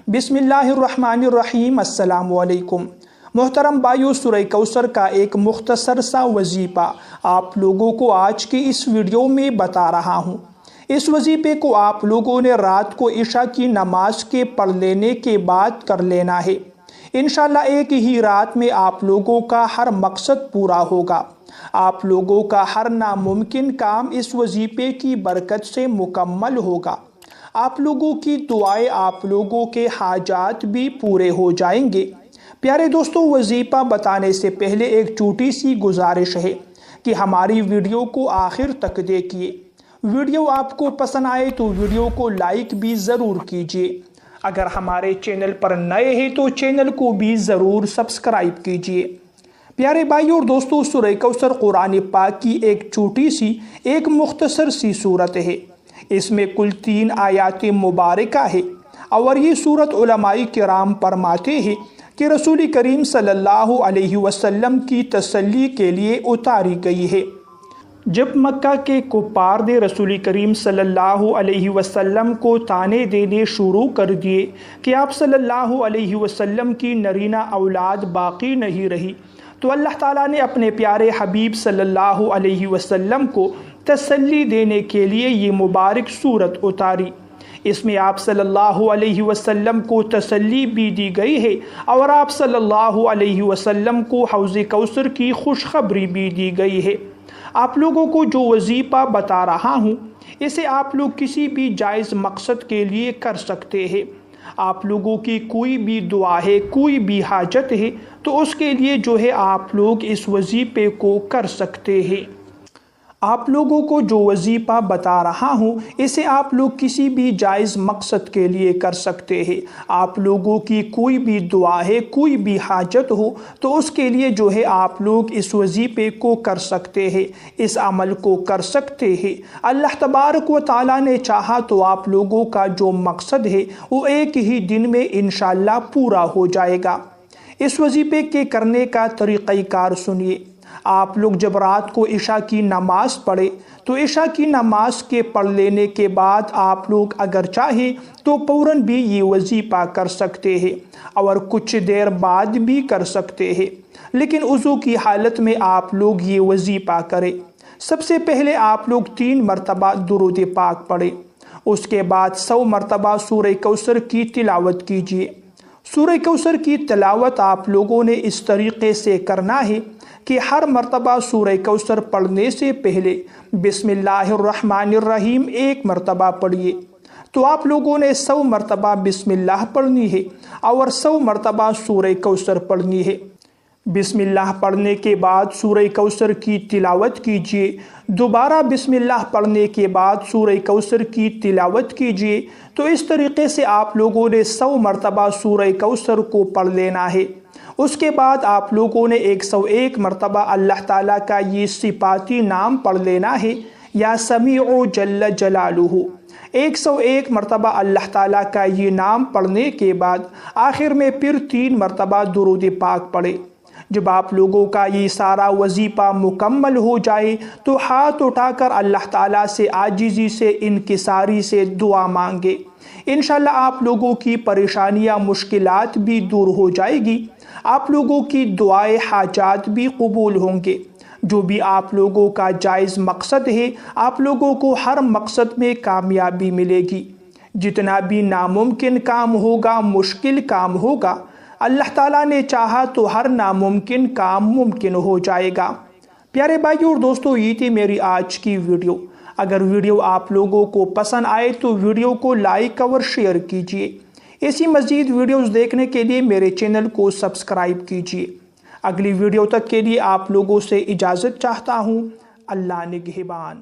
बिस्मिल्लाहिर्रहमानिर्रहीम। अस्सलामु अलैकुम। मोहतरम भाइयों, सूरह कौसर का एक मुख्तसर सा वजीफ़ा आप लोगों को आज की इस वीडियो में बता रहा हूँ। इस वजीफ़े को आप लोगों ने रात को इशा की नमाज के पढ़ लेने के बाद कर लेना है। इंशाअल्लाह एक ही रात में आप लोगों का हर मकसद पूरा होगा। आप लोगों का हर नामुमकिन काम इस वजीफ़े की बरकत से मुकम्मल होगा। आप लोगों की दुआएं, आप लोगों के हाजात भी पूरे हो जाएंगे। प्यारे दोस्तों, वजीफ़ा बताने से पहले एक छोटी सी गुजारिश है कि हमारी वीडियो को आखिर तक देखिए। वीडियो आपको पसंद आए तो वीडियो को लाइक भी ज़रूर कीजिए। अगर हमारे चैनल पर नए हैं तो चैनल को भी ज़रूर सब्सक्राइब कीजिए। प्यारे भाइयों और दोस्तों, सूरह कौसर कुरान पाक की एक छोटी सी, एक मुख्तसर सी सूरत है। इसमें कुल 3 आयात मुबारका है और ये सूरत उलमाए किराम फरमाते हैं कि रसूल करीम सल्लल्लाहु अलैहि वसल्लम की तसल्ली के लिए उतारी गई है। जब मक्का के कुफार ने रसूल करीम सल्लल्लाहु अलैहि वसल्लम को ताने देने शुरू कर दिए कि आप सल्लल्लाहु अलैहि वसल्लम की नरीना औलाद बाकी नहीं रही, तो अल्लाह ताला ने अपने प्यारे हबीब सल्लल्लाहु अलैहि वसल्लम को तसल्ली देने के लिए ये मुबारक सूरत उतारी। इसमें आप सल्लल्लाहु अलैहि वसल्लम को तसल्ली भी दी गई है और आप सल्लल्लाहु अलैहि वसल्लम को हौज़ कौसर की खुशखबरी भी दी गई है। आप लोगों को जो वजीफ़ा बता रहा हूँ, इसे आप लोग किसी भी जायज़ मकसद के लिए कर सकते हैं। आप लोगों की कोई भी दुआ है, कोई भी हाजत है, तो उसके लिए जो है आप लोग इस वजीफ़े को कर सकते हैं। आप लोगों को जो वजीफ़ा बता रहा हूँ, इसे आप लोग किसी भी जायज़ मकसद के लिए कर सकते हैं। आप लोगों की कोई भी दुआ है, कोई भी हाजत हो, तो उसके लिए जो है आप लोग इस वजीफ़े को कर सकते हैं, इस अमल को कर सकते हैं। अल्लाह तबारक व तआला ने चाहा तो आप लोगों का जो मकसद है वो एक ही दिन में इंशाअल्लाह पूरा हो जाएगा। इस वजीफ़े के करने का तरीक़ाकार सुनिए। आप लोग जब रात को इशा की नमाज पढ़े तो इशा की नमाज के पढ़ लेने के बाद आप लोग अगर चाहे तो फ़ौरन भी ये वजीफ़ा कर सकते हैं और कुछ देर बाद भी कर सकते हैं, लेकिन वज़ू की हालत में आप लोग ये वजीफ़ा करें। सबसे पहले आप लोग 3 मरतबा दुरूद पाक पढ़ें, उसके बाद 100 मरतबा सूरह कौसर की तिलावत कीजिए। सूरह कौसर की तिलावत आप लोगों ने इस तरीक़े से करना है कि हर मरतबा सूरह कौसर पढ़ने से पहले बिस्मिल्लाहिर्रहमानिर्रहीम 1 मरतबा पढ़िए। तो आप लोगों ने 100 मरतबा बिस्मिल्लाह पढ़नी है और 100 मरतबा सूरह कौसर पढ़नी है। बिस्मिल्लाह पढ़ने के बाद सूरह कौसर की तिलावत कीजिए। दोबारा बिस्मिल्लाह पढ़ने के बाद सूरह कौसर की तिलावत कीजिए। तो इस तरीके से आप लोगों ने 100 मरतबा सूरह कौसर को पढ़ लेना है। उसके बाद आप लोगों ने 101 मरतबा अल्लाह ताला का ये सिफाती नाम पढ़ लेना है, या समीउ जल्ल जलालुहु। 101 मरतबा अल्लाह ताला का ये नाम पढ़ने के बाद आखिर में फिर 3 मरतबा दुरूद पाक पढ़े। जब आप लोगों का ये सारा वजीफ़ा मुकम्मल हो जाए तो हाथ उठाकर अल्लाह ताला से आजिज़ी से, इनकिसारी से दुआ मांगे। इंशाअल्लाह आप लोगों की परेशानियां, मुश्किलात भी दूर हो जाएगी। आप लोगों की दुआएं, हाजात भी कबूल होंगे। जो भी आप लोगों का जायज़ मकसद है, आप लोगों को हर मकसद में कामयाबी मिलेगी। जितना भी नामुमकिन काम होगा, मुश्किल काम होगा, अल्लाह ताला ने चाहा तो हर नामुमकिन काम मुमकिन हो जाएगा। प्यारे भाइयों और दोस्तों, ये थी मेरी आज की वीडियो। अगर वीडियो आप लोगों को पसंद आए तो वीडियो को लाइक और शेयर कीजिए। ऐसी मज़ीद वीडियोस देखने के लिए मेरे चैनल को सब्सक्राइब कीजिए। अगली वीडियो तक के लिए आप लोगों से इजाज़त चाहता हूँ। अल्लाह निगहबान।